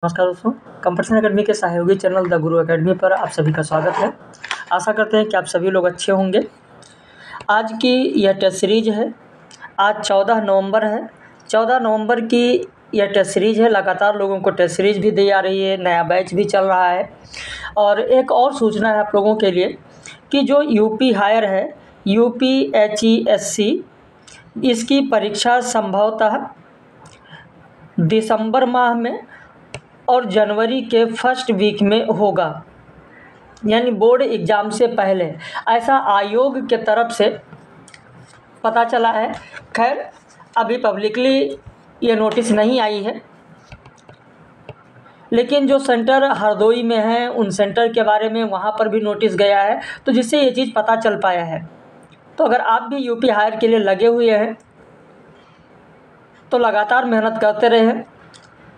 नमस्कार दोस्तों, competition academy के सहयोगी चैनल द गुरु एकेडमी पर आप सभी का स्वागत है। आशा करते हैं कि आप सभी लोग अच्छे होंगे। आज की यह टेस्ट सीरीज है। आज 14 नवंबर है। 14 नवंबर की यह टेस्ट सीरीज है। लगातार लोगों को टेस्ट सीरीज भी दी जा रही है, नया बैच भी चल रहा है। और एक और सूचना है आप लोगों के लिए कि जो यूपी हायर है, UPHESC, इसकी परीक्षा संभवतः दिसंबर माह में और जनवरी के फर्स्ट वीक में होगा, यानी बोर्ड एग्ज़ाम से पहले, ऐसा आयोग के तरफ से पता चला है। खैर, अभी पब्लिकली ये नोटिस नहीं आई है, लेकिन जो सेंटर हरदोई में है उन सेंटर के बारे में वहाँ पर भी नोटिस गया है, तो जिससे ये चीज़ पता चल पाया है। तो अगर आप भी यूपी हायर के लिए लगे हुए हैं तो लगातार मेहनत करते रहें,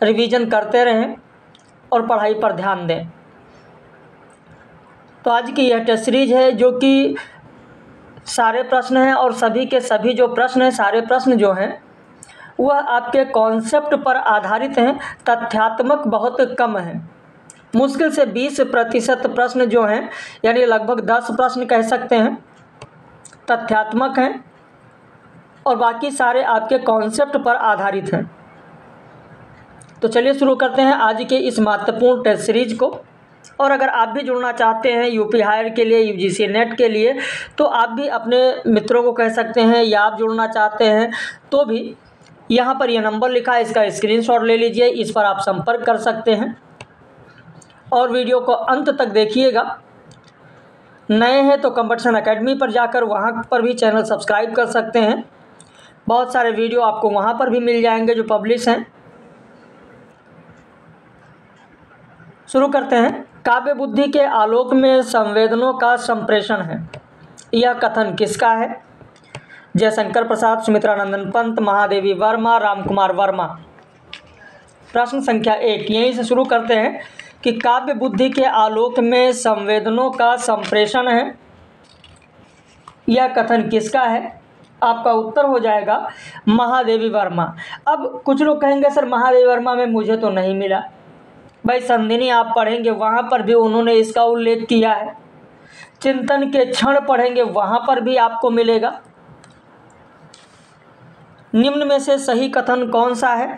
रिवीजन करते रहें और पढ़ाई पर ध्यान दें। तो आज की यह टेस्ट सीरीज है जो कि सारे प्रश्न हैं, और सभी के सभी जो प्रश्न हैं, सारे प्रश्न जो हैं वह आपके कॉन्सेप्ट पर आधारित हैं। तथ्यात्मक बहुत कम हैं। मुश्किल से 20% प्रश्न जो हैं, यानी लगभग 10 प्रश्न कह सकते हैं, तथ्यात्मक हैं और बाकी सारे आपके कॉन्सेप्ट पर आधारित हैं। तो चलिए शुरू करते हैं आज के इस महत्वपूर्ण टेस्ट सीरीज को। और अगर आप भी जुड़ना चाहते हैं यूपी हायर के लिए, UGC नेट के लिए, तो आप भी अपने मित्रों को कह सकते हैं, या आप जुड़ना चाहते हैं तो भी यहाँ पर यह नंबर लिखा है, इसका स्क्रीनशॉट ले लीजिए, इस पर आप संपर्क कर सकते हैं। और वीडियो को अंत तक देखिएगा। नए हैं तो कंपटीशन एकेडमी पर जाकर वहाँ पर भी चैनल सब्सक्राइब कर सकते हैं। बहुत सारे वीडियो आपको वहाँ पर भी मिल जाएंगे जो पब्लिश हैं। शुरू करते हैं। काव्य बुद्धि के आलोक में संवेदनों का संप्रेषण है, यह कथन किसका है? जयशंकर प्रसाद, सुमित्रानंदन पंत, महादेवी वर्मा, रामकुमार वर्मा। प्रश्न संख्या 1 यहीं से शुरू करते हैं कि काव्य बुद्धि के आलोक में संवेदनों का संप्रेषण है, यह कथन किसका है? आपका उत्तर हो जाएगा महादेवी वर्मा। अब कुछ लोग कहेंगे सर महादेवी वर्मा में मुझे तो नहीं मिला। भाई संधिनी आप पढ़ेंगे वहाँ पर भी उन्होंने इसका उल्लेख किया है। चिंतन के क्षण पढ़ेंगे वहाँ पर भी आपको मिलेगा। निम्न में से सही कथन कौन सा है?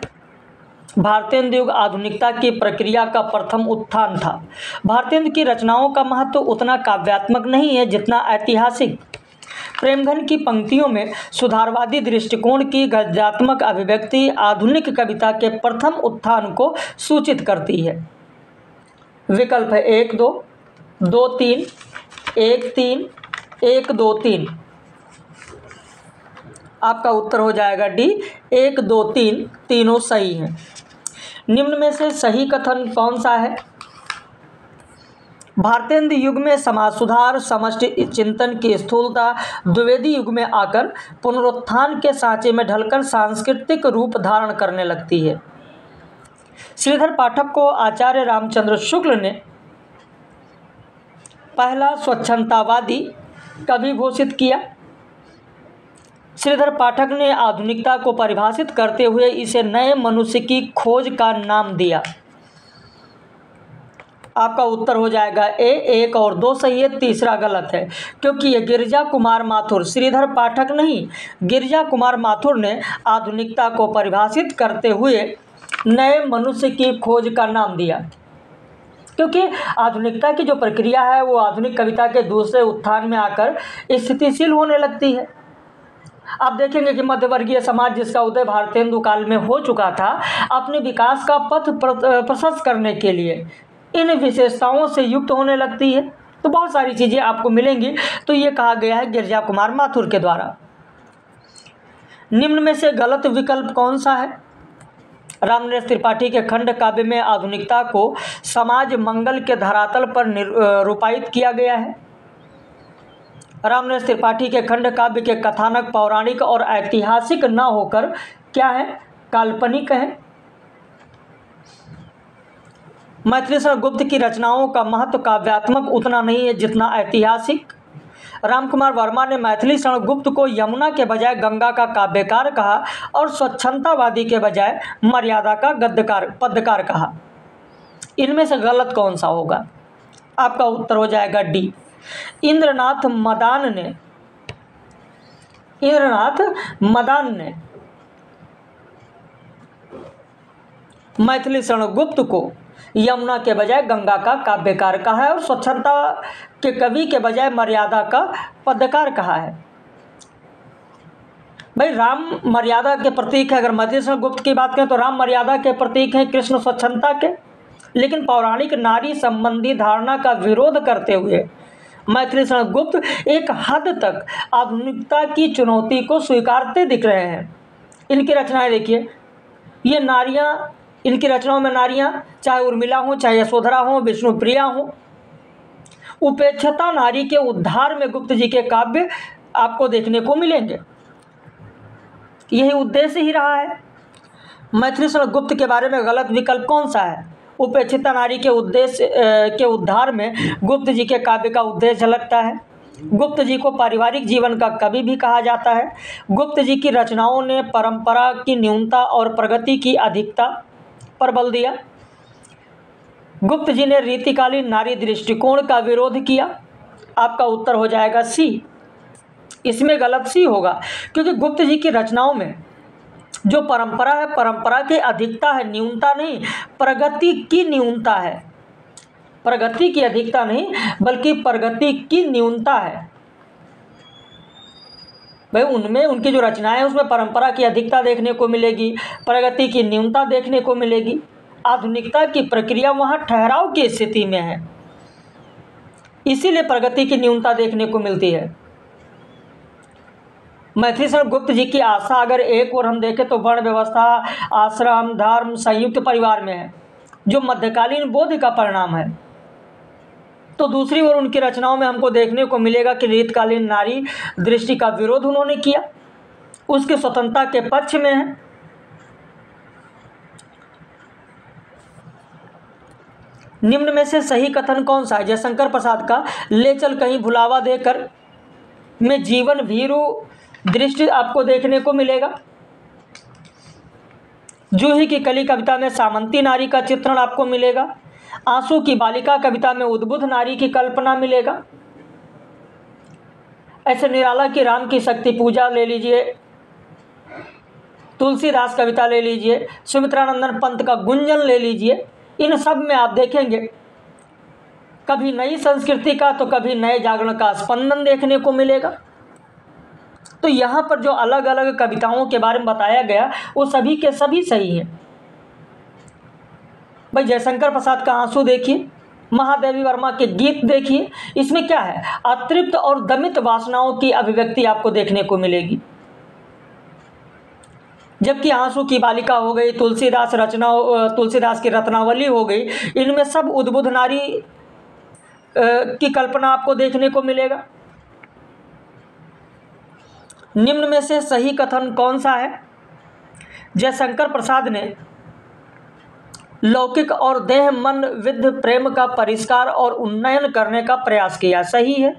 भारतेंदु युग आधुनिकता की प्रक्रिया का प्रथम उत्थान था। भारतेंदु की रचनाओं का महत्व उतना काव्यात्मक नहीं है जितना ऐतिहासिक। प्रेमघन की पंक्तियों में सुधारवादी दृष्टिकोण की गद्यात्मक अभिव्यक्ति आधुनिक कविता के प्रथम उत्थान को सूचित करती है। विकल्प है 1 2 2 3 1 3 1 2 3। आपका उत्तर हो जाएगा डी 1 2 3, तीनों सही हैं। निम्न में से सही कथन कौन सा है? भारतेंदु युग में समाज सुधार, समष्टि चिंतन की स्थूलता द्विवेदी युग में आकर पुनरुत्थान के सांचे में ढलकर सांस्कृतिक रूप धारण करने लगती है। श्रीधर पाठक को आचार्य रामचंद्र शुक्ल ने पहला स्वच्छंदतावादी कवि घोषित किया। श्रीधर पाठक ने आधुनिकता को परिभाषित करते हुए इसे नए मनुष्य की खोज का नाम दिया। आपका उत्तर हो जाएगा ए 1 और 2 सही है, तीसरा गलत है, क्योंकि ये गिरिजा कुमार माथुर, श्रीधर पाठक नहीं, गिरिजा कुमार माथुर ने आधुनिकता को परिभाषित करते हुए नए मनुष्य की खोज का नाम दिया। क्योंकि आधुनिकता की जो प्रक्रिया है वो आधुनिक कविता के दूसरे उत्थान में आकर स्थितिशील होने लगती है। आप देखेंगे कि मध्यवर्गीय समाज जिसका उदय भारतेंदु काल में हो चुका था, अपने विकास का पथ प्रशस्त करने के लिए इन विशेषताओं से युक्त होने लगती है। तो बहुत सारी चीज़ें आपको मिलेंगी। तो ये कहा गया है गिरिजा कुमार माथुर के द्वारा। निम्न में से गलत विकल्प कौन सा है? रामनरेश त्रिपाठी के खंड काव्य में आधुनिकता को समाज मंगल के धरातल पर रूपायित किया गया है। रामनरेश त्रिपाठी के खंड काव्य के कथानक पौराणिक और ऐतिहासिक न होकर क्या है? काल्पनिक है। मैथिली शरण गुप्त की रचनाओं का महत्व काव्यात्मक उतना नहीं है जितना ऐतिहासिक। रामकुमार वर्मा ने मैथिली शरण गुप्त को यमुना के बजाय गंगा का काव्यकार कहा और स्वच्छंदतावादी के बजाय मर्यादा का गद्यकार पद्यकार कहा। इनमें से गलत कौन सा होगा? आपका उत्तर हो जाएगा डी। इंद्रनाथ मदान ने मैथिली शरण गुप्त को यमुना के बजाय गंगा का काव्यकार कहा है और स्वच्छता के कवि के बजाय मर्यादा का पद्यकार कहा है। भाई राम मर्यादा के प्रतीक है। अगर मैथिली शरण गुप्त की बात करें तो राम मर्यादा के प्रतीक हैं, कृष्ण स्वच्छता के। लेकिन पौराणिक नारी संबंधी धारणा का विरोध करते हुए मैथिली शरण गुप्त एक हद तक आधुनिकता की चुनौती को स्वीकारते दिख रहे हैं। इनकी रचनाएं देखिए, ये नारियां, इनकी रचनाओं में नारियां चाहे उर्मिला हो, चाहे यशोधरा हो, विष्णुप्रिया हो, उपेक्षिता नारी के उद्धार में गुप्त जी के काव्य आपको देखने को मिलेंगे। यही उद्देश्य ही रहा है। मैथिली शरण गुप्त के बारे में गलत विकल्प कौन सा है? उपेक्षिता नारी के उद्देश्य के उद्धार में गुप्त जी के काव्य का उद्देश्य झलकता है। गुप्त जी को पारिवारिक जीवन का कवि भी कहा जाता है। गुप्त जी की रचनाओं ने परंपरा की न्यूनता और प्रगति की अधिकता पर बल दिया। गुप्त जी ने रीतिकालीन नारी दृष्टिकोण का विरोध किया। आपका उत्तर हो जाएगा सी। इसमें गलत सी होगा, क्योंकि गुप्त जी की रचनाओं में जो परंपरा है, परंपरा की अधिकता है, न्यूनता नहीं, प्रगति की न्यूनता है। प्रगति की अधिकता नहीं बल्कि प्रगति की न्यूनता है। भाई उनमें, उनकी जो रचनाएं हैं उसमें परंपरा की अधिकता देखने को मिलेगी, प्रगति की न्यूनता देखने को मिलेगी। आधुनिकता की प्रक्रिया वहाँ ठहराव की स्थिति में है, इसीलिए प्रगति की न्यूनता देखने को मिलती है। मैथिली शरण गुप्त जी की आशा अगर एक और हम देखें तो वर्ण व्यवस्था, आश्रम, धर्म, संयुक्त परिवार में है, जो मध्यकालीन बोध का परिणाम है। तो दूसरी ओर उनकी रचनाओं में हमको देखने को मिलेगा कि रीतकालीन नारी दृष्टि का विरोध उन्होंने किया, उसकी स्वतंत्रता के पक्ष में है। निम्न में से सही कथन कौन सा है? जयशंकर प्रसाद का ले चल कहीं भुलावा देकर में जीवन भीरू दृष्टि आपको देखने को मिलेगा। जूही की कली कविता में सामंती नारी का चित्रण आपको मिलेगा। आंसू की बालिका कविता में उद्बुद्ध नारी की कल्पना मिलेगा। ऐसे निराला की राम की शक्ति पूजा ले लीजिए, तुलसीदास कविता ले लीजिए, सुमित्रानंदन पंत का गुंजन ले लीजिए। इन सब में आप देखेंगे कभी नई संस्कृति का तो कभी नए जागरण का स्पंदन देखने को मिलेगा। तो यहाँ पर जो अलग अलग कविताओं के बारे में बताया गया वो सभी के सभी सही हैं। भाई जयशंकर प्रसाद का आंसू देखिए, महादेवी वर्मा के गीत देखिए, इसमें क्या है? अतृप्त और दमित वासनाओं की अभिव्यक्ति आपको देखने को मिलेगी। जबकि आंसू की बालिका हो गई, तुलसीदास की रत्नावली हो गई, इनमें सब उद्बुद्ध नारी की कल्पना आपको देखने को मिलेगा। निम्न में से सही कथन कौन सा है? जयशंकर प्रसाद ने लौकिक और देह मन विद्ध प्रेम का परिष्कार और उन्नयन करने का प्रयास किया, सही है।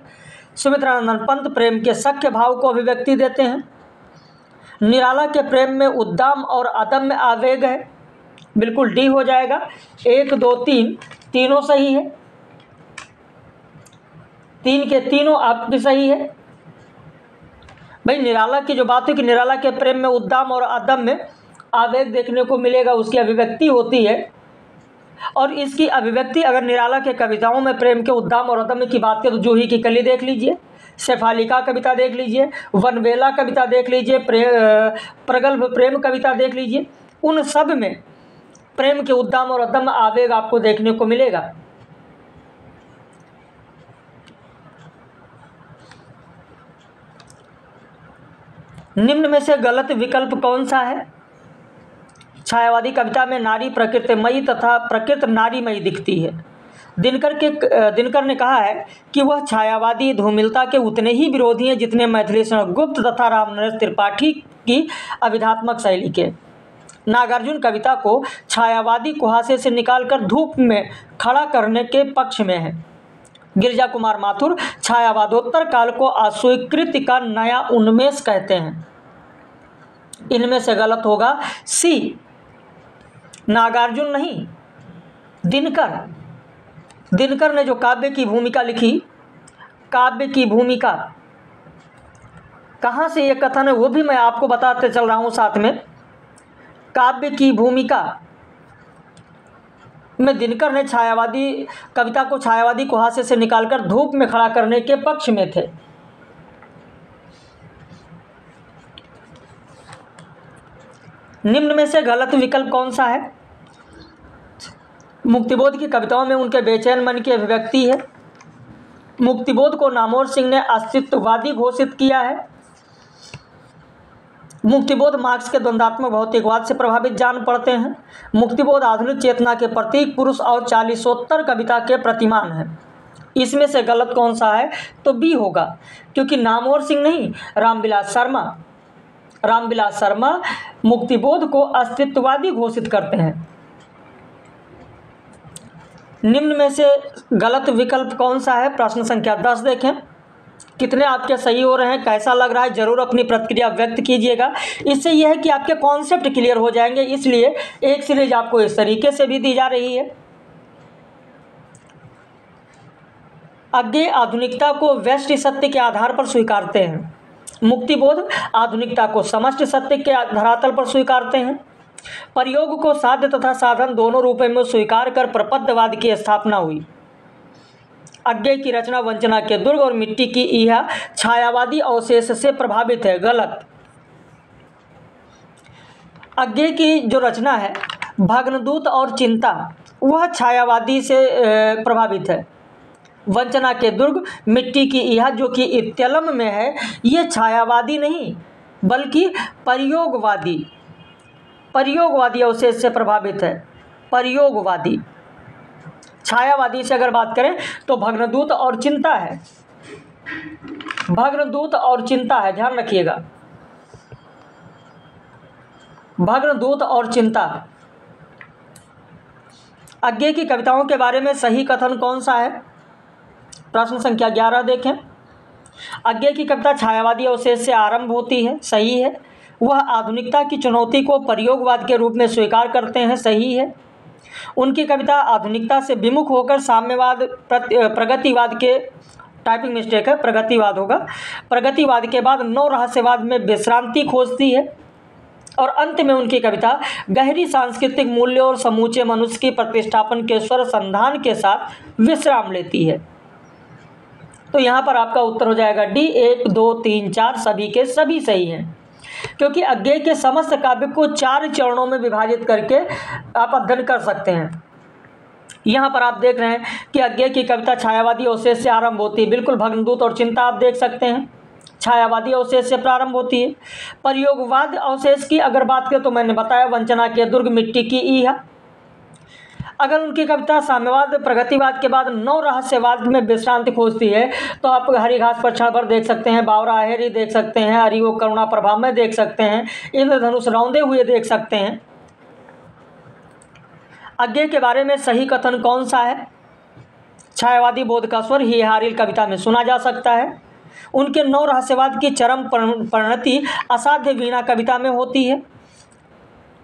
सुमित्रानंदन पंत प्रेम के सख्य भाव को अभिव्यक्ति देते हैं। निराला के प्रेम में उद्दाम और अदम्य आवेग है, बिल्कुल डी हो जाएगा। 1, 2, 3 तीनों सही है, 3 के तीनों आपकी सही है। भाई निराला की जो बात है कि निराला के प्रेम में उद्दाम और अदम्य आवेग देखने को मिलेगा, उसकी अभिव्यक्ति होती है। और इसकी अभिव्यक्ति अगर निराला के कविताओं में प्रेम के उद्दाम और अदम्य की बात करें तो जूही की कली देख लीजिए, शेफालिका कविता देख लीजिए, वनवेला कविता देख लीजिए, प्रगल्भ प्रेम कविता देख लीजिए। उन सब में प्रेम के उद्दाम और अदम्य आवेग आपको देखने को मिलेगा। निम्न में से गलत विकल्प कौन सा है? छायावादी कविता में नारी प्रकृतिमयी तथा प्रकृत नारीमयी दिखती है। दिनकर ने कहा है कि वह छायावादी धूमिलता के उतने ही विरोधी हैं जितने मैथिली शरण गुप्त तथा रामनरेश त्रिपाठी की अभिधात्मक शैली के। नागार्जुन कविता को छायावादी कुहासे से निकालकर धूप में खड़ा करने के पक्ष में है। गिरिजा कुमार माथुर छायावादोत्तर काल को अस्वीकृति का नया उन्मेष कहते हैं। इनमें से गलत होगा सी, नागार्जुन नहीं, दिनकर ने जो काव्य की भूमिका लिखी, काव्य की भूमिका कहाँ से ये कथन है वो भी मैं आपको बताते चल रहा हूँ साथ में। काव्य की भूमिका में दिनकर ने कविता को छायावादी कुहासे से निकालकर धूप में खड़ा करने के पक्ष में थे। निम्न में से गलत विकल्प कौन सा है? मुक्तिबोध की कविताओं में उनके बेचैन मन की अभिव्यक्ति है। मुक्तिबोध को नामवर सिंह ने अस्तित्ववादी घोषित किया है। मुक्तिबोध मार्क्स के द्वंद्वात्मक भौतिकवाद से प्रभावित जान पड़ते हैं। मुक्तिबोध आधुनिक चेतना के प्रतीक पुरुष और चालीसोत्तर कविता के प्रतिमान है। इसमें से गलत कौन सा है? तो बी होगा, क्योंकि नामवर सिंह नहीं, रामविलास शर्मा मुक्तिबोध को अस्तित्ववादी घोषित करते हैं। निम्न में से गलत विकल्प कौन सा है? प्रश्न संख्या 10 देखें। कितने आपके सही हो रहे हैं, कैसा लग रहा है, जरूर अपनी प्रतिक्रिया व्यक्त कीजिएगा। इससे यह है कि आपके कॉन्सेप्ट क्लियर हो जाएंगे, इसलिए एक सीरीज आपको इस तरीके से भी दी जा रही है। अज्ञेय आधुनिकता को व्यष्टि सत्य के आधार पर स्वीकारते हैं। मुक्तिबोध आधुनिकता को समष्टि सत्य के धरातल पर स्वीकारते हैं। प्रयोग को साध्य तथा साधन दोनों रूपों में स्वीकार कर प्रपद्धवाद की स्थापना हुई। अज्ञेय की रचना वंचना के दुर्ग और मिट्टी की ईहा छायावादी अवशेष से प्रभावित है। गलत। अज्ञेय की जो रचना है भग्नदूत और चिंता, वह छायावादी से प्रभावित है। वंचना के दुर्ग, मिट्टी की ईहा जो कि इत्यलम में है, ये छायावादी नहीं बल्कि प्रयोगवादी अवशेष से प्रभावित है। प्रयोगवादी। छायावादी से अगर बात करें तो भग्नदूत और चिंता है। भग्नदूत और चिंता है, ध्यान रखिएगा। भग्नदूत और चिंता। अज्ञेय की कविताओं के बारे में सही कथन कौन सा है? प्रश्न संख्या 11 देखें। अज्ञेय की कविता छायावादी अवशेष से आरंभ होती है, सही है। वह आधुनिकता की चुनौती को प्रयोगवाद के रूप में स्वीकार करते हैं, सही है। उनकी कविता आधुनिकता से विमुख होकर साम्यवाद प्रगतिवाद के, टाइपिंग मिस्टेक है, प्रगतिवाद होगा, प्रगतिवाद के बाद नव रहस्यवाद में विश्रांति खोजती है। और अंत में उनकी कविता गहरी सांस्कृतिक मूल्यों और समूचे मनुष्य की प्रतिष्ठापन के स्वर संधान के साथ विश्राम लेती है। तो यहाँ पर आपका उत्तर हो जाएगा डी। 1, 2, 3, 4 सभी के सभी सही हैं, क्योंकि अज्ञेय के समस्त काव्य को 4 चरणों में विभाजित करके आप अध्ययन कर सकते हैं। यहाँ पर आप देख रहे हैं कि अज्ञेय की कविता छायावादी अवशेष से आरंभ होती है। बिल्कुल, भग्नदूत और चिंता आप देख सकते हैं छायावादी अवशेष से प्रारंभ होती है। प्रयोगवाद अवशेष की अगर बात करें तो मैंने बताया वंचना के दुर्ग, मिट्टी की ईहा। अगर उनकी कविता साम्यवाद प्रगतिवाद के बाद नव रहस्यवाद में विश्रांति खोजती है तो आप हरी घास पर क्षण भर देख सकते हैं, बावरा अहेरी देख सकते हैं, हरिओ करुणा प्रभा में देख सकते हैं, इंद्रधनुष रौंदे हुए देख सकते हैं। अज्ञेय के बारे में सही कथन कौन सा है? छायावादी बोध का स्वर ही हारिल कविता में सुना जा सकता है। उनके नव रहस्यवाद की चरम परिणति असाध्य वीणा कविता में होती है।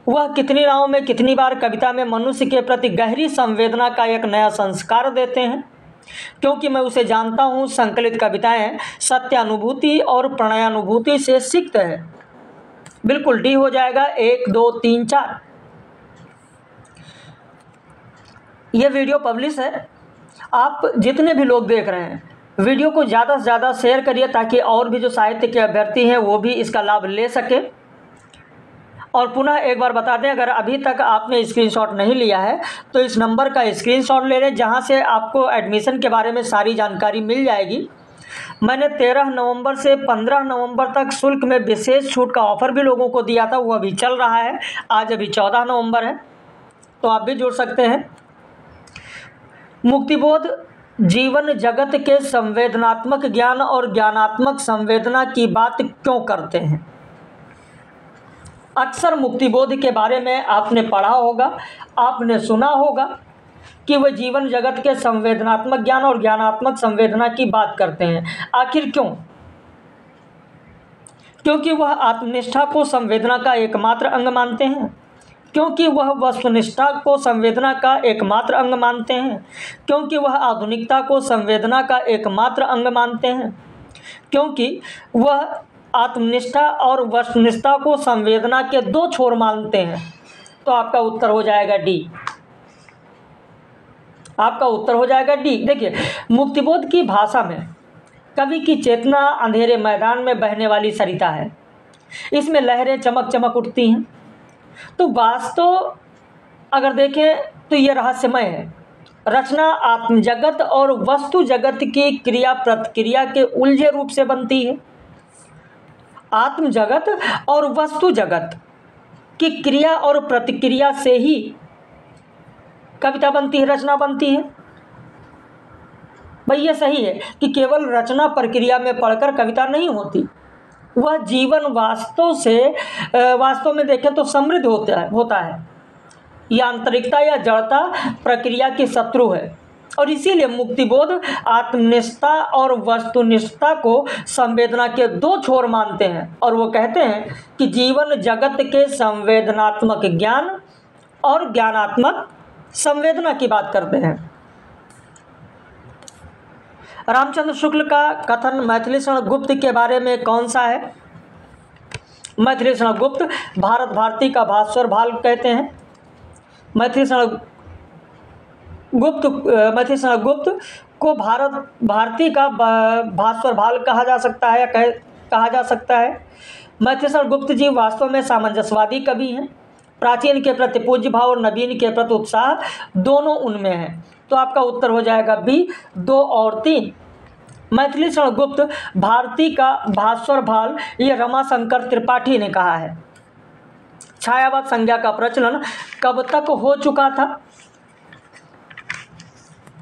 वह कितनी राहों में कितनी बार कविता में मनुष्य के प्रति गहरी संवेदना का एक नया संस्कार देते हैं। क्योंकि मैं उसे जानता हूँ, संकलित कविताएं सत्यानुभूति और प्रणयानुभूति से सिक्त है। बिल्कुल डी हो जाएगा। 1, 2, 3, 4। यह वीडियो पब्लिश है। आप जितने भी लोग देख रहे हैं वीडियो को ज़्यादा से ज़्यादा शेयर करिए ताकि और भी जो साहित्य के अभ्यर्थी हैं वो भी इसका लाभ ले सके। और पुनः एक बार बता दें, अगर अभी तक आपने स्क्रीनशॉट नहीं लिया है तो इस नंबर का स्क्रीनशॉट ले लें, जहां से आपको एडमिशन के बारे में सारी जानकारी मिल जाएगी। मैंने 13 नवंबर से 15 नवंबर तक शुल्क में विशेष छूट का ऑफ़र भी लोगों को दिया था, वो अभी चल रहा है। आज अभी 14 नवंबर है, तो आप भी जुड़ सकते हैं। मुक्तिबोध जीवन जगत के संवेदनात्मक ज्ञान और ज्ञानात्मक संवेदना की बात क्यों करते हैं? अक्सर मुक्तिबोध के बारे में आपने पढ़ा होगा, आपने सुना होगा कि वह जीवन जगत के संवेदनात्मक ज्ञान और ज्ञानात्मक संवेदना की बात करते हैं। आखिर क्यों? क्योंकि वह आत्मनिष्ठा को संवेदना का एकमात्र अंग मानते हैं। क्योंकि वह वस्तुनिष्ठा को संवेदना का एकमात्र अंग मानते हैं, क्योंकि वह आधुनिकता को संवेदना का एकमात्र अंग मानते हैं, क्योंकि वह आत्मनिष्ठा और वस्तुनिष्ठा को संवेदना के दो छोर मानते हैं। तो आपका उत्तर हो जाएगा डी। आपका उत्तर हो जाएगा डी। देखिए, मुक्तिबोध की भाषा में कवि की चेतना अंधेरे मैदान में बहने वाली सरिता है, इसमें लहरें चमक चमक उठती हैं। तो वास्तव अगर देखें तो ये रहस्यमय है। रचना आत्म जगत और वस्तु जगत की क्रिया प्रतिक्रिया के उलझे रूप से बनती है। आत्म जगत और वस्तु जगत की क्रिया और प्रतिक्रिया से ही कविता बनती है, रचना बनती है। भाई ये सही है कि केवल रचना प्रक्रिया में पढ़कर कविता नहीं होती, वह जीवन वास्तव में देखें तो समृद्ध होता है। यह आंतरिकता या जड़ता प्रक्रिया की शत्रु है और इसीलिए मुक्तिबोध आत्मनिष्ठा और वस्तुनिष्ठता को संवेदना के दो छोर मानते हैं और वो कहते हैं कि जीवन जगत के संवेदनात्मक ज्ञान और ज्ञानात्मक संवेदना की बात करते हैं। रामचंद्र शुक्ल का कथन मैथिली शरण गुप्त के बारे में कौन सा है? मैथिली शरण गुप्त भारत भारती का भास्वर भाल कहते हैं। मैथिली शरण गुप्त को भारत भारती का भास्वर भाल कहा जा सकता है या कहा जा सकता है। मैथिली शरण गुप्त जी वास्तव में सामंजस्यवादी कवि हैं। प्राचीन के प्रति पूज्य भाव और नवीन के प्रति उत्साह दोनों उनमें हैं। तो आपका उत्तर हो जाएगा बी, 2 और 3। मैथिली शरण गुप्त भारती का भास्वर भाल ये रमाशंकर त्रिपाठी ने कहा है। छायावाद संज्ञा का प्रचलन कब तक हो चुका था?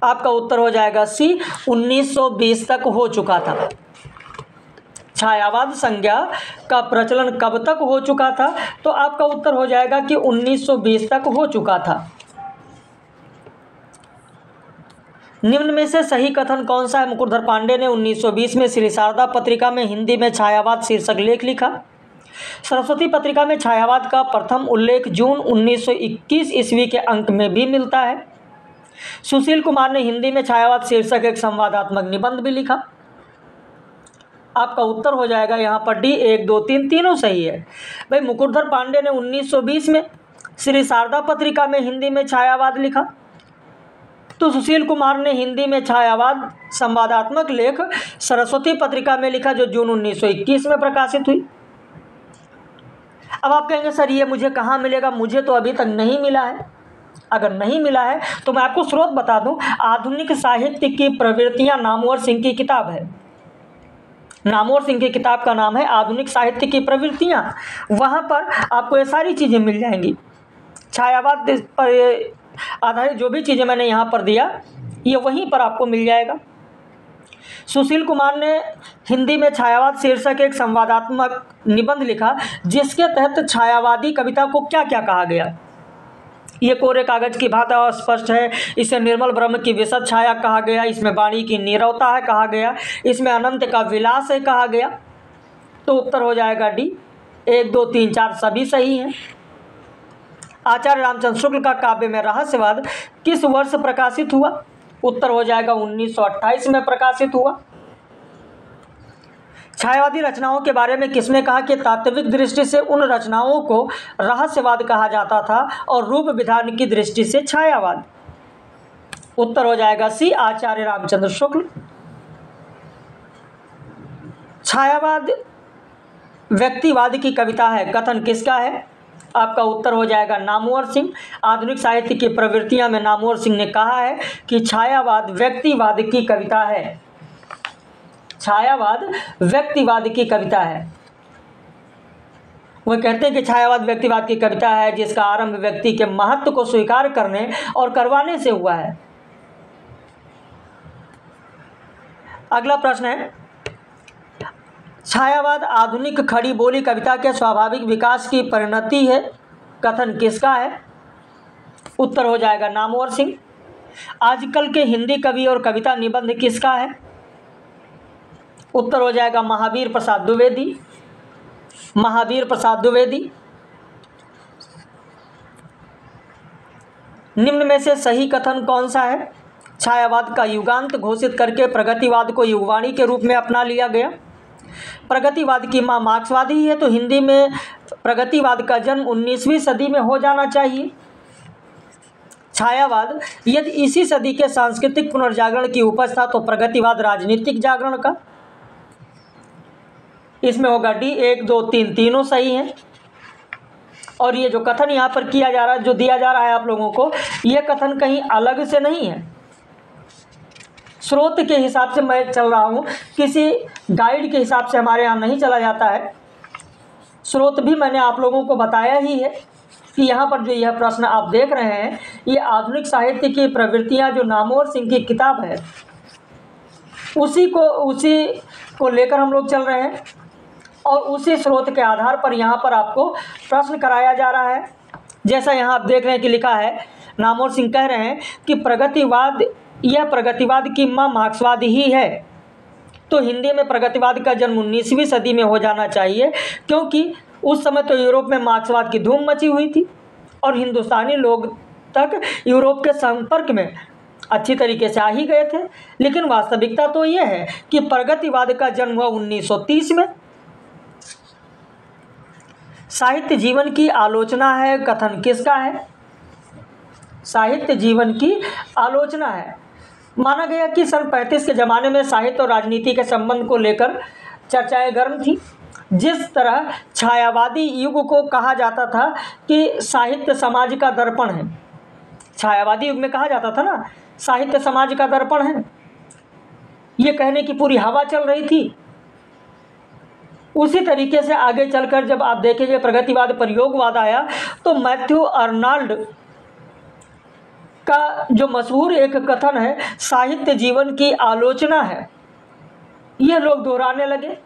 आपका उत्तर हो जाएगा सी, 1920 तक हो चुका था। छायावाद संज्ञा का प्रचलन कब तक हो चुका था? तो आपका उत्तर हो जाएगा कि 1920 तक हो चुका था। निम्न में से सही कथन कौन सा है? मुकुटधर पांडे ने 1920 में श्री शारदा पत्रिका में हिंदी में छायावाद शीर्षक लेख लिखा। सरस्वती पत्रिका में छायावाद का प्रथम उल्लेख जून 1921 ईस्वी के अंक में भी मिलता है। सुशील कुमार ने हिंदी में छायावाद शीर्षक एक संवादात्मक निबंध भी लिखा। आपका उत्तर हो जाएगा यहाँ पर डी, 1, 2, 3 तीनों सही है। भाई मुकुटधर पांडे ने 1920 में श्री शारदा पत्रिका में हिंदी में छायावाद लिखा, तो सुशील कुमार ने हिंदी में छायावाद संवादात्मक लेख सरस्वती पत्रिका में लिखा जो जून 1921 में प्रकाशित हुई। अब आप कहेंगे सर ये मुझे कहाँ मिलेगा? मुझे तो अभी तक नहीं मिला है। अगर नहीं मिला है तो मैं आपको स्रोत बता दूं, आधुनिक साहित्य की प्रवृत्तियां नामवर सिंह की किताब है। नामवर सिंह की किताब का नाम है आधुनिक साहित्य की प्रवृत्तियां। वहाँ पर आपको ये सारी चीज़ें मिल जाएंगी। छायावाद पर आधारित जो भी चीज़ें मैंने यहाँ पर दिया ये वहीं पर आपको मिल जाएगा। सुशील कुमार ने हिंदी में छायावाद शीर्षक एक संवादात्मक निबंध लिखा जिसके तहत छायावादी कविता को क्या क्या कहा गया। ये कोरे कागज की भांति स्पष्ट है, इसे निर्मल ब्रह्म की विशद छाया कहा गया, इसमें वाणी की नीरवता है कहा गया, इसमें अनंत का विलास है कहा गया। तो उत्तर हो जाएगा डी, 1, 2, 3, 4 सभी सही हैं। आचार्य रामचंद्र शुक्ल का काव्य में रहस्यवाद किस वर्ष प्रकाशित हुआ? उत्तर हो जाएगा 1928 में प्रकाशित हुआ। छायावादी रचनाओं के बारे में किसने कहा कि तात्विक दृष्टि से उन रचनाओं को रहस्यवाद कहा जाता था और रूप विधान की दृष्टि से छायावाद? उत्तर हो जाएगा सी, आचार्य रामचंद्र शुक्ल। छायावाद व्यक्तिवाद की कविता है, कथन किसका है? आपका उत्तर हो जाएगा नामवर सिंह। आधुनिक साहित्य की प्रवृत्तियां में नामवर सिंह ने कहा है कि छायावाद व्यक्तिवाद की कविता है। छायावाद व्यक्तिवाद की कविता है। वह कहते हैं कि छायावाद व्यक्तिवाद की कविता है जिसका आरंभ व्यक्ति के महत्व को स्वीकार करने और करवाने से हुआ है। अगला प्रश्न है, छायावाद आधुनिक खड़ी बोली कविता के स्वाभाविक विकास की परिणति है, कथन किसका है? उत्तर हो जाएगा नामवर सिंह। आजकल के हिंदी कवि और कविता निबंध किसका है? उत्तर हो जाएगा महावीर प्रसाद द्विवेदी। महावीर प्रसाद द्विवेदी। निम्न में से सही कथन कौन सा है? छायावाद का युगांत घोषित करके प्रगतिवाद को युगवाणी के रूप में अपना लिया गया। प्रगतिवाद की मां मार्क्सवादी ही है, तो हिंदी में प्रगतिवाद का जन्म 19वीं सदी में हो जाना चाहिए। छायावाद यदि इसी सदी के सांस्कृतिक पुनर्जागरण की उपज था, तो प्रगतिवाद राजनीतिक जागरण का। इसमें होगा डी। 1, 2, 3 तीनों सही हैं। और ये जो कथन यहाँ पर किया जा रहा है, जो दिया जा रहा है आप लोगों को, ये कथन कहीं अलग से नहीं है। स्रोत के हिसाब से मैं चल रहा हूँ, किसी गाइड के हिसाब से हमारे यहाँ नहीं चला जाता है। स्रोत भी मैंने आप लोगों को बताया ही है कि यहाँ पर जो यह प्रश्न आप देख रहे हैं, ये आधुनिक साहित्य की प्रवृत्तियाँ जो नामवर सिंह की किताब है, उसी को लेकर हम लोग चल रहे हैं और उसी स्रोत के आधार पर यहाँ पर आपको प्रश्न कराया जा रहा है। जैसा यहाँ आप देख रहे हैं कि लिखा है, नामवर सिंह कह रहे हैं कि यह प्रगतिवाद की मां मार्क्सवाद ही है, तो हिंदी में प्रगतिवाद का जन्म 19वीं सदी में हो जाना चाहिए, क्योंकि उस समय तो यूरोप में मार्क्सवाद की धूम मची हुई थी और हिंदुस्तानी लोग तक यूरोप के संपर्क में अच्छी तरीके से आ ही गए थे। लेकिन वास्तविकता तो यह है कि प्रगतिवाद का जन्म हुआ 1930 में। साहित्य जीवन की आलोचना है, कथन किसका है? साहित्य जीवन की आलोचना है। माना गया कि सन 35 के ज़माने में साहित्य और राजनीति के संबंध को लेकर चर्चाएं गर्म थी। जिस तरह छायावादी युग को कहा जाता था कि साहित्य समाज का दर्पण है, छायावादी युग में कहा जाता था ना, साहित्य समाज का दर्पण है, ये कहने की पूरी हवा चल रही थी। उसी तरीके से आगे चलकर जब आप देखेंगे प्रगतिवाद प्रयोगवाद आया, तो मैथ्यू अर्नाल्ड का जो मशहूर एक कथन है, साहित्य जीवन की आलोचना है, यह लोग दोहराने लगे।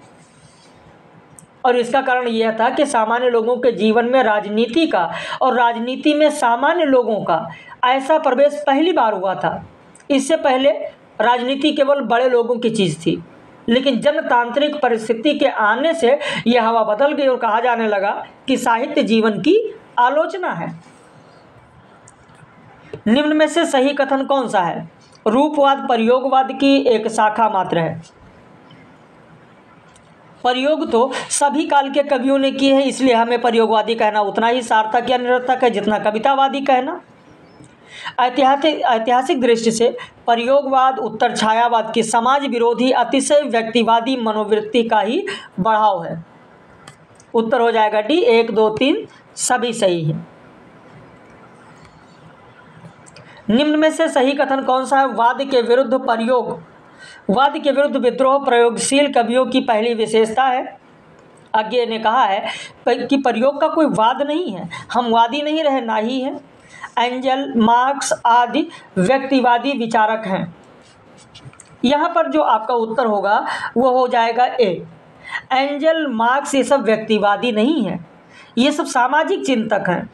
और इसका कारण यह था कि सामान्य लोगों के जीवन में राजनीति का और राजनीति में सामान्य लोगों का ऐसा प्रवेश पहली बार हुआ था। इससे पहले राजनीति केवल बड़े लोगों की चीज़ थी, लेकिन जनतांत्रिक परिस्थिति के आने से यह हवा बदल गई और कहा जाने लगा कि साहित्य जीवन की आलोचना है। निम्न में से सही कथन कौन सा है? रूपवाद प्रयोगवाद की एक शाखा मात्र है। प्रयोग तो सभी काल के कवियों ने किए हैं, इसलिए हमें प्रयोगवादी कहना उतना ही सार्थक या निरर्थक है जितना कवितावादी कहना। ऐतिहासिक दृष्टि से प्रयोगवाद उत्तर छायावाद की समाज विरोधी अतिशय व्यक्तिवादी मनोवृत्ति का ही बढ़ाव है। उत्तर हो जाएगा डी। 1, 2, 3 सभी सही है। निम्न में से सही कथन कौन सा है? वाद के विरुद्ध प्रयोग, वाद के विरुद्ध विद्रोह प्रयोगशील कवियों की पहली विशेषता है। आगे ने कहा है कि प्रयोग का कोई वाद नहीं है, हम वादी नहीं रहे, ना ही है। एंजल, मार्क्स आदि व्यक्तिवादी विचारक हैं। यहाँ पर जो आपका उत्तर होगा वो हो जाएगा ए। एंजल, मार्क्स ये सब व्यक्तिवादी नहीं है, ये सब सामाजिक चिंतक हैं,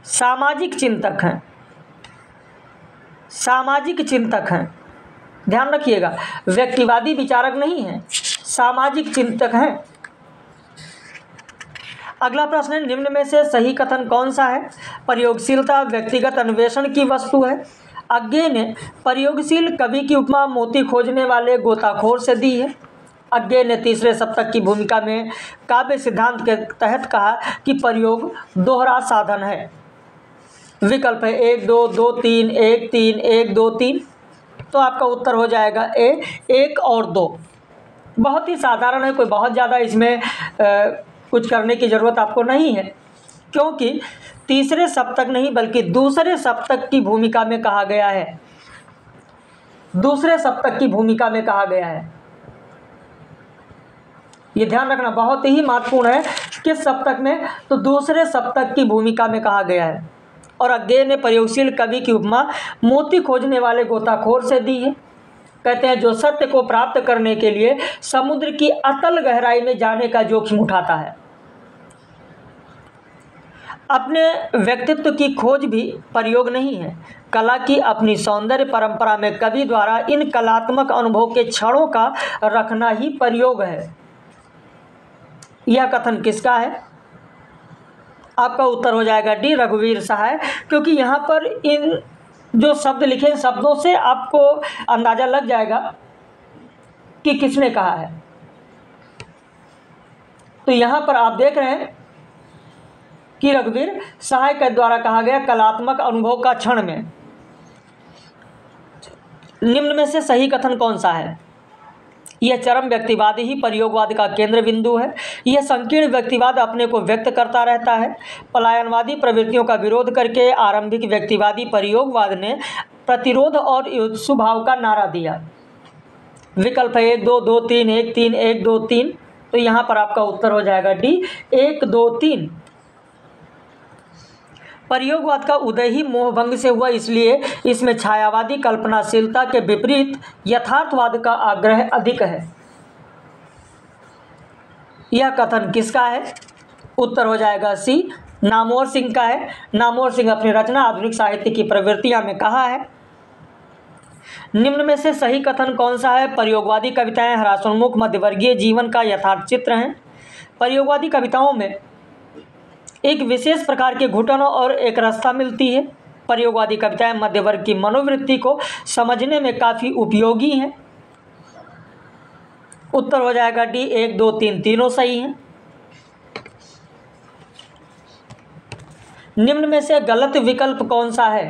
सामाजिक चिंतक हैं, सामाजिक चिंतक हैं। ध्यान रखिएगा, व्यक्तिवादी विचारक नहीं हैं, सामाजिक चिंतक हैं। अगला प्रश्न है, निम्न में से सही कथन कौन सा है? प्रयोगशीलता व्यक्तिगत अन्वेषण की वस्तु है। अज्ञे ने प्रयोगशील कवि की उपमा मोती खोजने वाले गोताखोर से दी है। अज्ञे ने तीसरे सप्तक की भूमिका में काव्य सिद्धांत के तहत कहा कि प्रयोग दोहरा साधन है। विकल्प है 1, 2, 2, 3, 1, 3, 1, 2, 3। तो आपका उत्तर हो जाएगा ए, 1 और 2। बहुत ही साधारण है, कोई बहुत ज़्यादा इसमें कुछ करने की ज़रूरत आपको नहीं है, क्योंकि तीसरे सप्तक नहीं बल्कि दूसरे सप्तक की भूमिका में कहा गया है। दूसरे सप्तक की भूमिका में कहा गया है, ये ध्यान रखना बहुत ही महत्वपूर्ण है। किस सप्तक में? तो दूसरे सप्तक की भूमिका में कहा गया है। और अज्ञे ने प्रयोगशील कवि की उपमा मोती खोजने वाले गोताखोर से दी है। कहते हैं जो सत्य को प्राप्त करने के लिए समुद्र की अतल गहराई में जाने का जोखिम उठाता है। अपने व्यक्तित्व की खोज भी प्रयोग नहीं है। कला की अपनी सौंदर्य परंपरा में कवि द्वारा इन कलात्मक अनुभव के क्षणों का रखना ही प्रयोग है। यह कथन किसका है? आपका उत्तर हो जाएगा डी, रघुवीर सहाय, क्योंकि यहाँ पर इन जो शब्द लिखे शब्दों से आपको अंदाज़ा लग जाएगा कि किसने कहा है। तो यहाँ पर आप देख रहे हैं कि रघुवीर सहाय के द्वारा कहा गया कलात्मक अनुभव का क्षण में निम्न में से सही कथन कौन सा है। यह चरम व्यक्तिवाद ही प्रयोगवाद का केंद्र बिंदु है। यह संकीर्ण व्यक्तिवाद अपने को व्यक्त करता रहता है। पलायनवादी प्रवृत्तियों का विरोध करके आरंभिक व्यक्तिवादी प्रयोगवाद ने प्रतिरोध और स्वभाव का नारा दिया। विकल्प 1 2 2 3 1 3 1 2 3। तो यहाँ पर आपका उत्तर हो जाएगा डी, 1 2 3। प्रयोगवाद का उदय ही मोहभंग से हुआ, इसलिए इसमें छायावादी कल्पनाशीलता के विपरीत यथार्थवाद का आग्रह अधिक है। यह कथन किसका है? उत्तर हो जाएगा सी, नामवर सिंह का है। नामवर सिंह अपनी रचना आधुनिक साहित्य की प्रवृत्तियां में कहा है। निम्न में से सही कथन कौन सा है? प्रयोगवादी कविताएं ह्रासोन्मुख मध्यवर्गीय जीवन का यथार्थ चित्र हैं। प्रयोगवादी कविताओं में एक विशेष प्रकार के घुटन और एक रास्ता मिलती है। प्रयोगवादी कविताएं मध्य वर्ग की मनोवृत्ति को समझने में काफ़ी उपयोगी हैं। उत्तर हो जाएगा डी, 1 2 3 तीनों सही हैं। निम्न में से गलत विकल्प कौन सा है?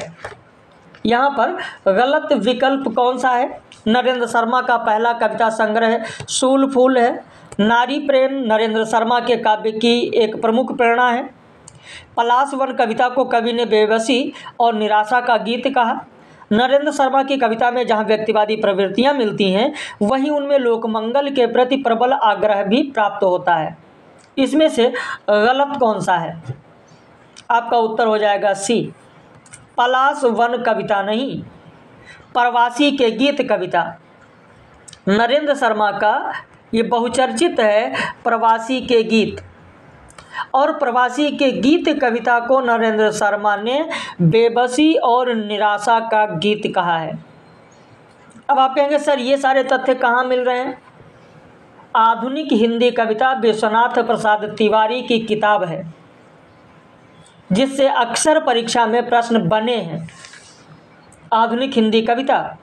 यहाँ पर गलत विकल्प कौन सा है? नरेंद्र शर्मा का पहला कविता संग्रह सूल फूल है। नारी प्रेम नरेंद्र शर्मा के काव्य की एक प्रमुख प्रेरणा है। पलाश वन कविता को कवि ने बेबसी और निराशा का गीत कहा। नरेंद्र शर्मा की कविता में जहाँ व्यक्तिवादी प्रवृत्तियाँ मिलती हैं, वहीं उनमें लोकमंगल के प्रति प्रबल आग्रह भी प्राप्त होता है। इसमें से गलत कौन सा है? आपका उत्तर हो जाएगा सी, पलाश वन कविता नहीं, प्रवासी के गीत कविता। नरेंद्र शर्मा का ये बहुचर्चित है प्रवासी के गीत, और प्रवासी के गीत कविता को नरेंद्र शर्मा ने बेबसी और निराशा का गीत कहा है। अब आप कहेंगे सर ये सारे तथ्य कहाँ मिल रहे हैं? आधुनिक हिंदी कविता विश्वनाथ प्रसाद तिवारी की किताब है, जिससे अक्सर परीक्षा में प्रश्न बने हैं। आधुनिक हिंदी कविता,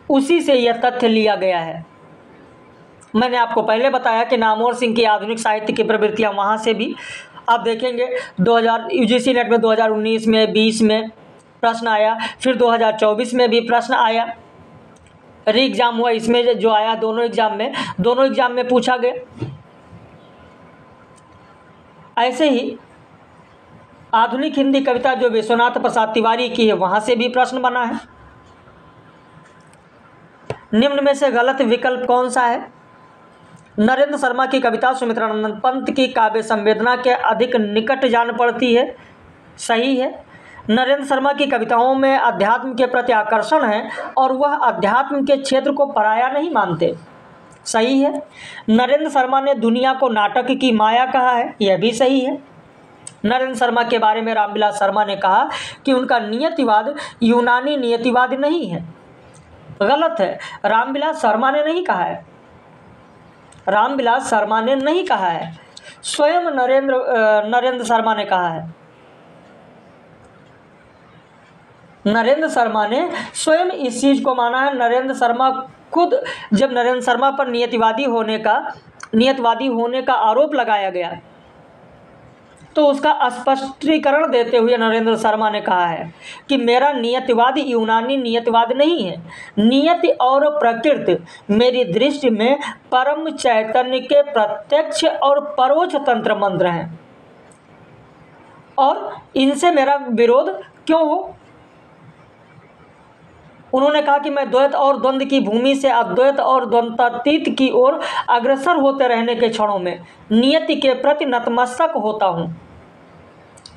उसी से यह तथ्य लिया गया है। मैंने आपको पहले बताया कि नामवर सिंह की आधुनिक साहित्य की प्रवृत्तियाँ, वहाँ से भी आप देखेंगे 2000 यूजीसी नेट में 2019 में 20 में प्रश्न आया, फिर 2024 में भी प्रश्न आया। री एग्ज़ाम हुआ, इसमें जो आया दोनों एग्ज़ाम में पूछा गया। ऐसे ही आधुनिक हिंदी कविता जो विश्वनाथ प्रसाद तिवारी की है, वहाँ से भी प्रश्न बना है। निम्न में से गलत विकल्प कौन सा है? नरेंद्र शर्मा की कविता सुमित्रानंद पंत की काव्य संवेदना के अधिक निकट जान पड़ती है। सही है। नरेंद्र शर्मा की कविताओं में अध्यात्म के प्रति आकर्षण है और वह अध्यात्म के क्षेत्र को पराया नहीं मानते। सही है। नरेंद्र शर्मा ने दुनिया को नाटक की माया कहा है। यह भी सही है। नरेंद्र शर्मा के बारे में रामविलास शर्मा ने कहा कि उनका नियतिवाद यूनानी नियतिवाद नहीं है। गलत है। रामविलास शर्मा ने नहीं कहा है। रामविलास शर्मा ने नहीं कहा है, स्वयं नरेंद्र शर्मा ने कहा है। नरेंद्र शर्मा ने स्वयं इस चीज़ को माना है। नरेंद्र शर्मा खुद, जब नरेंद्र शर्मा पर नियतवादी होने का आरोप लगाया गया, तो उसका स्पष्टीकरण देते हुए नरेंद्र शर्मा ने कहा है कि मेरा नियतिवाद यूनानी नियतिवाद नहीं है। नियति और प्रकृति मेरी दृष्टि में परम चैतन्य के प्रत्यक्ष और परोक्ष तंत्र मंत्र हैं, और इनसे मेरा विरोध क्यों हो? उन्होंने कहा कि मैं द्वैत और द्वंद्व की भूमि से अद्वैत और द्वंद्वातीत की ओर अग्रसर होते रहने के क्षणों में नियति के प्रति नतमस्तक होता हूँ,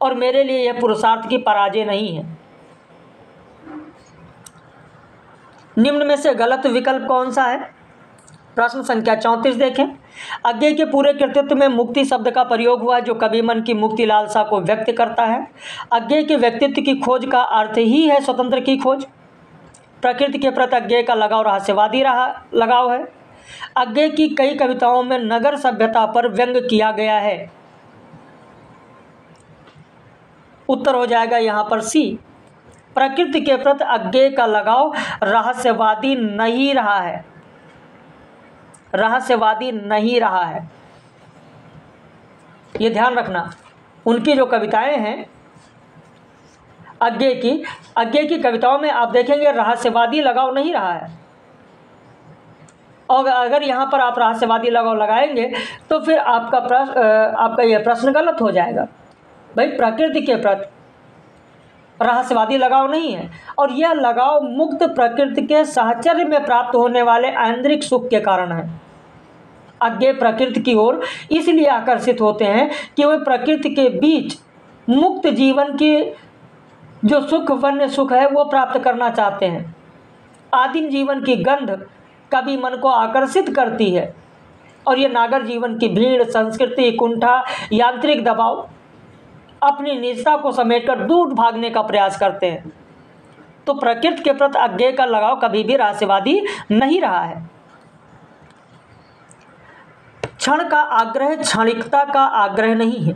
और मेरे लिए यह पुरुषार्थ की पराजय नहीं है। निम्न में से गलत विकल्प कौन सा है? प्रश्न संख्या 34 देखें। अज्ञेय के पूरे कृतित्व में मुक्ति शब्द का प्रयोग हुआ, जो कवि मन की मुक्ति लालसा को व्यक्त करता है। अज्ञेय के व्यक्तित्व की खोज का अर्थ ही है स्वतंत्र की खोज। प्रकृति के प्रति अज्ञेय का लगाव रहस्यवादी लगाव है। अज्ञेय की कई कविताओं में नगर सभ्यता पर व्यंग किया गया है। उत्तर हो जाएगा यहाँ पर सी। प्रकृति के प्रति अज्ञेय का लगाव रहस्यवादी नहीं रहा है, रहस्यवादी नहीं रहा है, ये ध्यान रखना। उनकी जो कविताएं हैं अज्ञेय की कविताओं में आप देखेंगे रहस्यवादी लगाव नहीं रहा है। और अगर यहाँ पर आप रहस्यवादी लगाव लगाएंगे तो फिर आपका यह प्रश्न गलत हो जाएगा। भाई प्रकृति के प्रति रहस्यवादी लगाव नहीं है, और यह लगाव मुक्त प्रकृति के साहचर्य में प्राप्त होने वाले आंतरिक सुख के कारण है। अज्ञेय प्रकृति की ओर इसलिए आकर्षित होते हैं कि वे प्रकृति के बीच मुक्त जीवन की जो सुख वन्य सुख है वो प्राप्त करना चाहते हैं। आदिम जीवन की गंध कभी मन को आकर्षित करती है, और ये नागर जीवन की भीड़, संस्कृति, कुंठा, यांत्रिक दबाव अपनी निजता को समेटकर दूर भागने का प्रयास करते हैं। तो प्रकृति के प्रति अज्ञेय का लगाव कभी भी रहस्यवादी नहीं रहा है। क्षण का आग्रह क्षणिकता का आग्रह नहीं है,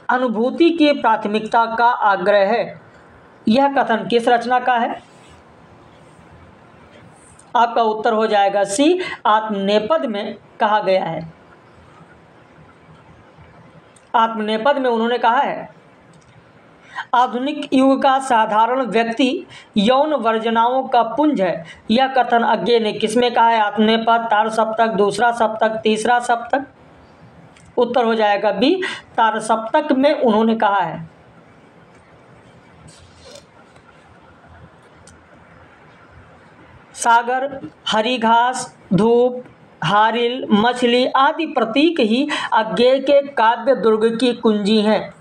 अनुभूति की प्राथमिकता का आग्रह है। यह कथन किस रचना का है? आपका उत्तर हो जाएगा सी, आत्मनेपद में कहा गया है। आत्मनेपद में उन्होंने कहा है, आधुनिक युग का साधारण व्यक्ति यौन वर्जनाओं का पुंज है। यह कथन अज्ञेय ने किसमें कहा है? आत्मनेपद, तार सप्तक, दूसरा सप्तक, तीसरा सप्तक। उत्तर हो जाएगा बी, तार सप्तक में उन्होंने कहा है। सागर, हरी घास, धूप, हारिल, मछली आदि प्रतीक ही अज्ञेय के काव्य दुर्ग की कुंजी हैं।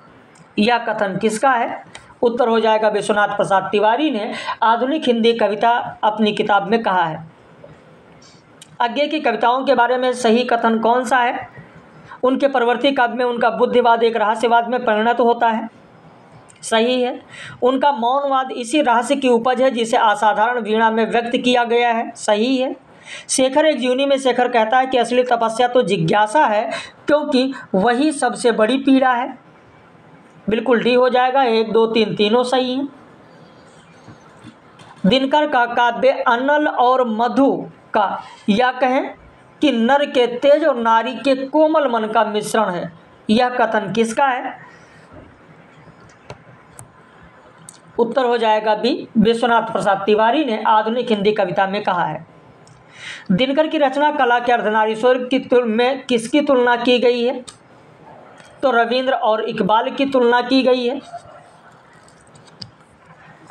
यह कथन किसका है? उत्तर हो जाएगा विश्वनाथ प्रसाद तिवारी ने आधुनिक हिंदी कविता अपनी किताब में कहा है। अज्ञेय की कविताओं के बारे में सही कथन कौन सा है? उनके परवर्ती काव्य में उनका बुद्धिवाद एक रहस्यवाद में परिणत होता है। सही है। उनका मौनवाद इसी रहस्य की उपज है जिसे असाधारण वीणा में व्यक्त किया गया है। सही है। शेखर एक जीवनी में शेखर कहता है कि असली तपस्या तो जिज्ञासा है, क्योंकि वही सबसे बड़ी पीड़ा है। बिल्कुल डी हो जाएगा। 1, 2, 3 तीनों सही हैं। दिनकर का काव्य अनल और मधु का, या कहें कि नर के तेज और नारी के कोमल मन का मिश्रण है। यह कथन किसका है? उत्तर हो जाएगा बी, विश्वनाथ प्रसाद तिवारी ने आधुनिक हिंदी कविता में कहा है। दिनकर की रचना कला के अर्धनारीश्वर में किसकी तुलना की गई है? तो रविंद्र और इकबाल की तुलना की गई है।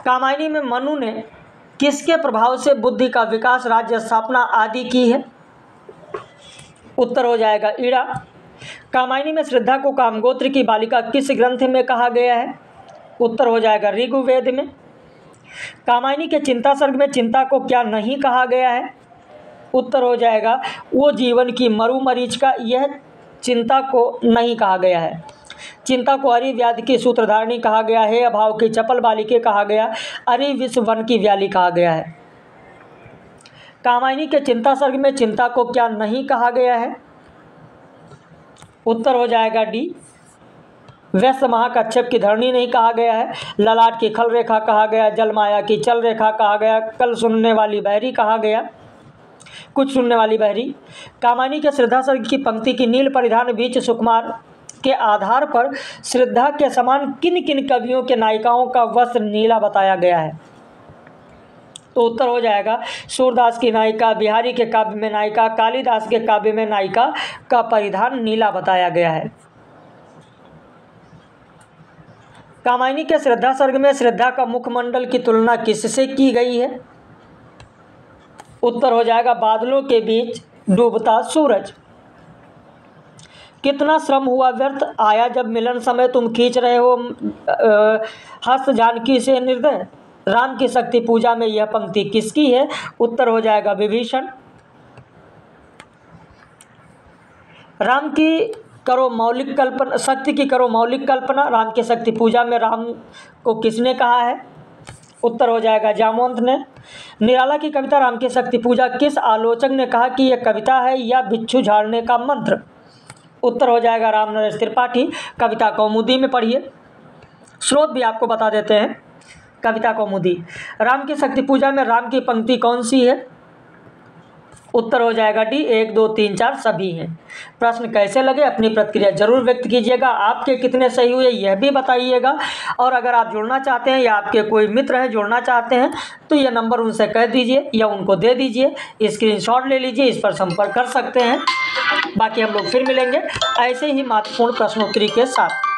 कामायनी में मनु ने किसके प्रभाव से बुद्धि का विकास, राज्य स्थापना आदि की है? उत्तर हो जाएगा ईड़ा। कामायनी में श्रद्धा को कामगोत्र की बालिका किस ग्रंथ में कहा गया है? उत्तर हो जाएगा ऋग्वेद में। कामायनी के चिंता सर्ग में चिंता को क्या नहीं कहा गया है? उत्तर हो जाएगा वो जीवन की मरुमरीचिका, यह चिंता को नहीं कहा गया है। चिंता को अरि व्याधि की सूत्रधारणी कहा गया है, अभाव की चपल बालिके कहा गया, अरि विश्व वन की व्याली कहा गया है। कामायनी के चिंता सर्ग में चिंता को क्या नहीं कहा गया है? उत्तर हो जाएगा डी, व्यस्त महाकच्छप की धरणी नहीं कहा गया है, ललाट की खल रेखा कहा गया, जलमाया की चल रेखा कहा गया, कल सुनने वाली बहरी कहा गया, कुछ सुनने वाली बहरी। कामायनी के श्रद्धा सर्ग की पंक्ति की नील परिधान बीच सुकुमार के आधार पर श्रद्धा के समान किन किन कवियों के नायिकाओं का वस्त्र नीला बताया गया है? तो उत्तर हो जाएगा सूरदास की नायिका, बिहारी के काव्य में नायिका, कालिदास के काव्य में नायिका का परिधान नीला बताया गया है। कामायनी के श्रद्धा सर्ग में श्रद्धा का मुखमंडल की तुलना किससे की गई है? उत्तर हो जाएगा बादलों के बीच डूबता सूरज। कितना श्रम हुआ व्यर्थ, आया जब मिलन समय तुम खींच रहे हो हस्त जानकी से निर्दय। राम की शक्ति पूजा में यह पंक्ति किसकी है? उत्तर हो जाएगा विभीषण। राम की करो मौलिक कल्पना, शक्ति की करो मौलिक कल्पना। राम की शक्ति पूजा में राम को किसने कहा है? उत्तर हो जाएगा जामवंत ने। निराला की कविता राम की शक्ति पूजा किस आलोचक ने कहा कि यह कविता है या बिच्छू झाड़ने का मंत्र? उत्तर हो जाएगा राम नरेश त्रिपाठी, कविता कौमुदी में पढ़िए। स्रोत भी आपको बता देते हैं। कविता कौमुदी। राम की शक्ति पूजा में राम की पंक्ति कौन सी है? उत्तर हो जाएगा डी, 1 2 3 4 सभी हैं। प्रश्न कैसे लगे अपनी प्रतिक्रिया जरूर व्यक्त कीजिएगा। आपके कितने सही हुए यह भी बताइएगा। और अगर आप जुड़ना चाहते हैं या आपके कोई मित्र हैं जुड़ना चाहते हैं तो यह नंबर उनसे कह दीजिए या उनको दे दीजिए, स्क्रीनशॉट ले लीजिए, इस पर संपर्क कर सकते हैं। बाकी हम लोग फिर मिलेंगे ऐसे ही महत्वपूर्ण प्रश्नोत्तरी के साथ।